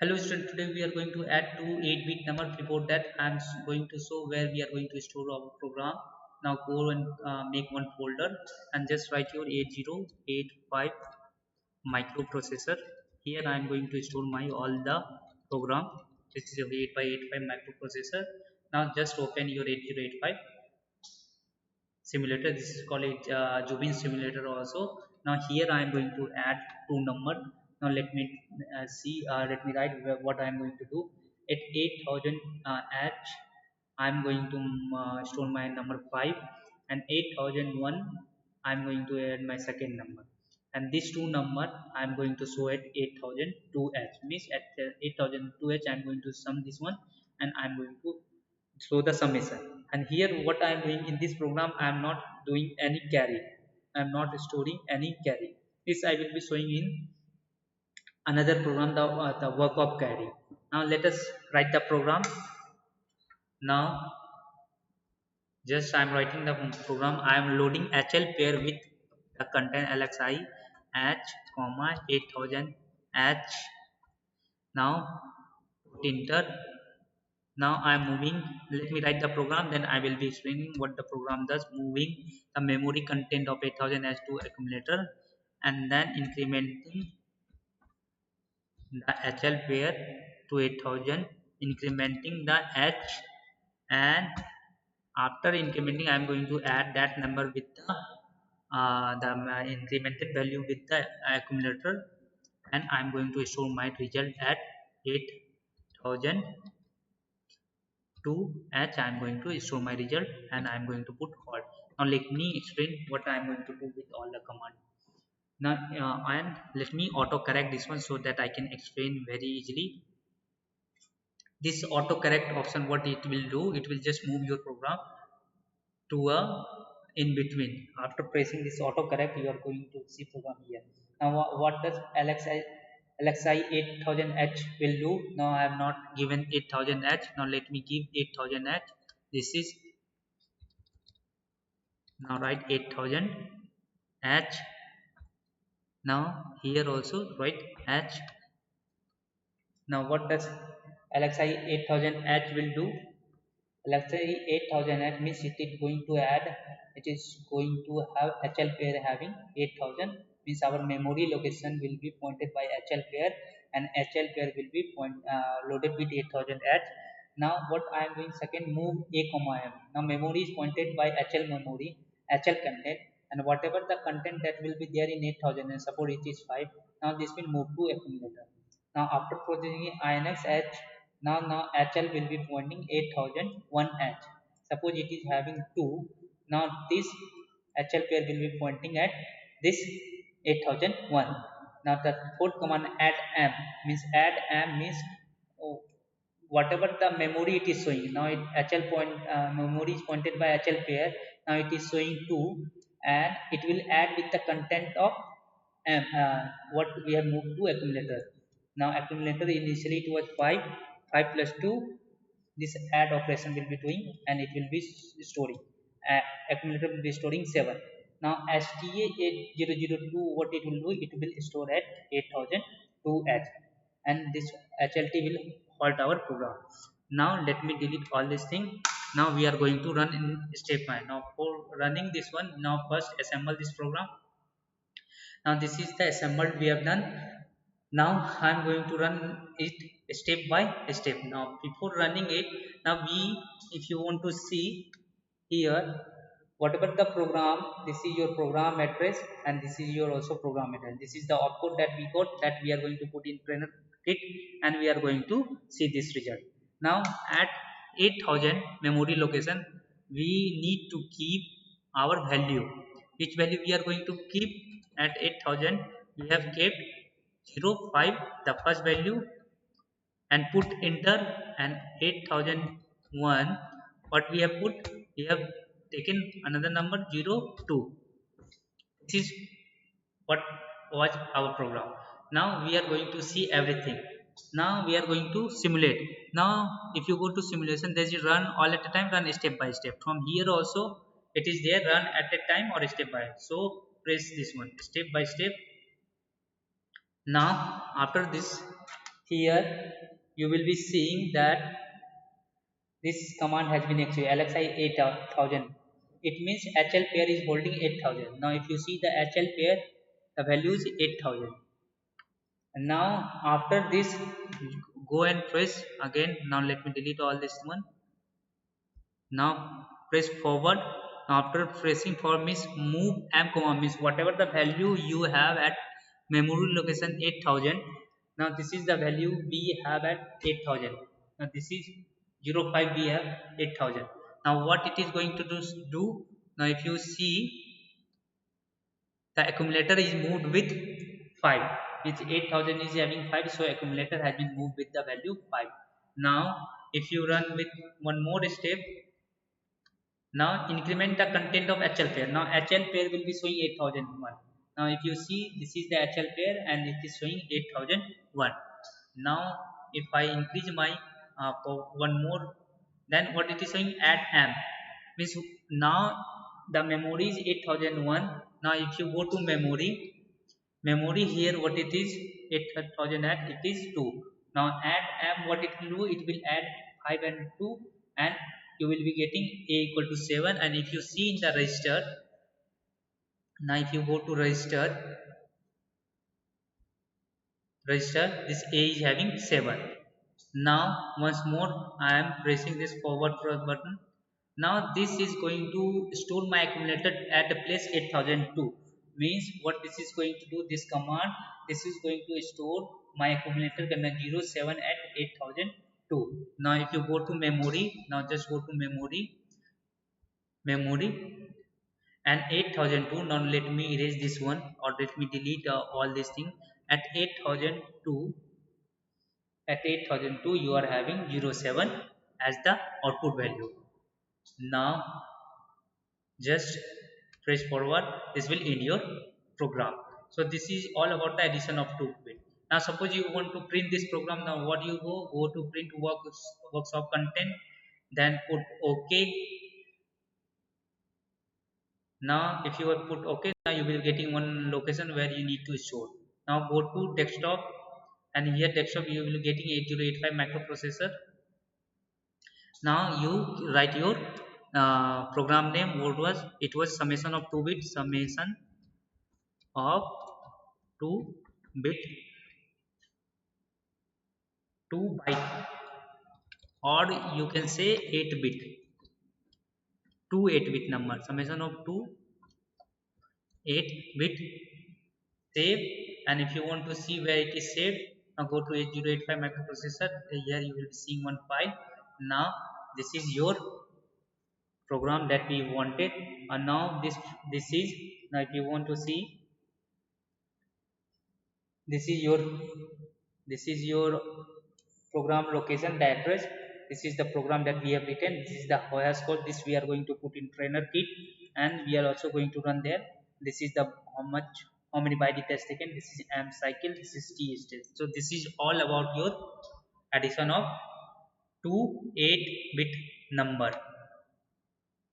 Hello student, today we are going to add two 8-bit number. Before that, I am going to show where we are going to store our program. Now go and make one folder and just write your 8085 microprocessor. Here I am going to store my all the program. This is a 8x85 microprocessor. Now just open your 8085 simulator. This is called it Jubin simulator also. Now here I am going to add two number. Now let me let me write what I am going to do. At 8000 h I am going to store my number 5, and 8001 I am going to add my second number, and these two number I am going to show at 8002h, means at 8002h I am going to sum this one, and I am going to show the summation. And here what I am doing in this program, I am not doing any carry, I am not storing any carry. This I will be showing in another program, the work of carry. Now let us write the program. Now just I am writing the program. I am loading HL pair with the content LXI h comma 8000 h. Now put enter. Now I am moving. Let me write the program, then I will be explaining what the program does. Moving the memory content of 8000 h to accumulator, and then incrementing the HL pair to 8000, incrementing the h, and after incrementing I am going to add that number with the incremented value with the accumulator, and I am going to show my result at 8000 to h. I am going to show my result, and I am going to put hold. Now let me explain what I am going to do with all the command. Now and let me auto correct this one so that I can explain very easily. This auto correct option, what it will do, it will just move your program to a in between. After pressing this auto correct, you are going to see program here. Now what does LXI 8000h will do? Now I have not given 8000h. Now let me give 8000h. This is, now write 8000h. Now here also write h. Now what does LXI 8000h will do? Let's say 8000 means it is going to add, it is going to have HL pair having 8000, means our memory location will be pointed by HL pair, and HL pair will be loaded with 8000 h. Now what I am doing, second, move a comma m. Now memory is pointed by HL memory, HL content, and whatever the content that will be there in 8000, and suppose it is 5, now this will move to accumulator. Now after processing INX H, now HL will be pointing 8001 H. Suppose it is having 2. Now this HL pair will be pointing at this 8001. Now the fourth command add M, means add M means, oh, whatever the memory it is showing. Now it HL point memory is pointed by HL pair. Now it is showing 2, and it will add with the content of M, what we have moved to accumulator. Now accumulator initially it was 5, 5 plus 2, this add operation will be doing, and it will be storing. Accumulator will be storing 7. Now STA 8002, what it will do, it will store at 8002h, and this HLT will halt our program. Now let me delete all this thing. Now we are going to run in step 5. Now for running this one, now first assemble this program. Now this is the assembled we have done. Now I am going to run it step by step. Now before running it, now we, if you want to see here, whatever the program, this is your program address, and this is your also program address. This is the output that we got, that we are going to put in trainer kit, and we are going to see this result. Now at 8000 memory location, we need to keep our value. Which value we are going to keep? At 8000 we have kept 05, the first value, and put enter. And 8001, what we have put, we have taken another number 02. This is what was our program. Now we are going to see everything. Now we are going to simulate. Now if you go to simulation, there is run all at a time, run step by step. From here also it is there, run at a time or step by. So press this one, step by step. Now after this, here you will be seeing that this command has been executed LXI 8000. It means HL pair is holding 8000. Now if you see the HL pair, the value is 8000. And now after this, go and press again. Now let me delete all this one. Now press forward. After pressing forward means move m comma means whatever the value you have at memory location 8000. Now this is the value we have at 8000. Now this is 05, we have 8000. Now what it is going to do, now if you see, the accumulator is moved with 5. It's 8000 is having 5, so accumulator has been moved with the value 5. Now if you run with one more step, now increment the content of HL pair. Now HL pair will be showing 8001. Now if you see, this is the HL pair and it is showing 8001. Now if I increase my for one more, then what it is showing, add m means now the memory is 8001. Now if you go to memory here, what it is 8000 at it is 2. Now add m, what it will do, it will add 5 and 2, and you will be getting a equal to 7. And if you see in the register, now if you go to register, this a is having 7. Now once more I am pressing this forward button. Now this is going to store my accumulator at the place 8002. Means what this is going to do, this command, this is going to store my accumulator 07 at 8002. Now if you go to memory, now just go to memory and 8002. Now let me erase this one, or let me delete all this thing. At 8002, you are having 07 as the output value. Now just press forward, this will end your program. So this is all about the addition of 2 bit. Now suppose you want to print this program. Now what you go to print workshop content, then put OK. Now if you have put OK, now you will getting one location where you need to store. Now go to desktop, and here desktop you will getting 8085 microprocessor. Now you write your program name. What was it? Was summation of 2 bit, summation of 2 bit 2 byte, or you can say 8 bit, 8 bit number, summation of 2 8 bit. Save. And if you want to see where it is saved, now go to 8085 microprocessor. Here you will be seeing one file. Now this is your program that we wanted. And now this is, now if you want to see, this is your program location, the address. This is the program that we have written. This is the Hoyas code. This we are going to put in trainer kit, and we are also going to run there. This is the how many byte it has taken. This is amp cycle. This is t stage. So this is all about your addition of 2 8-bit number.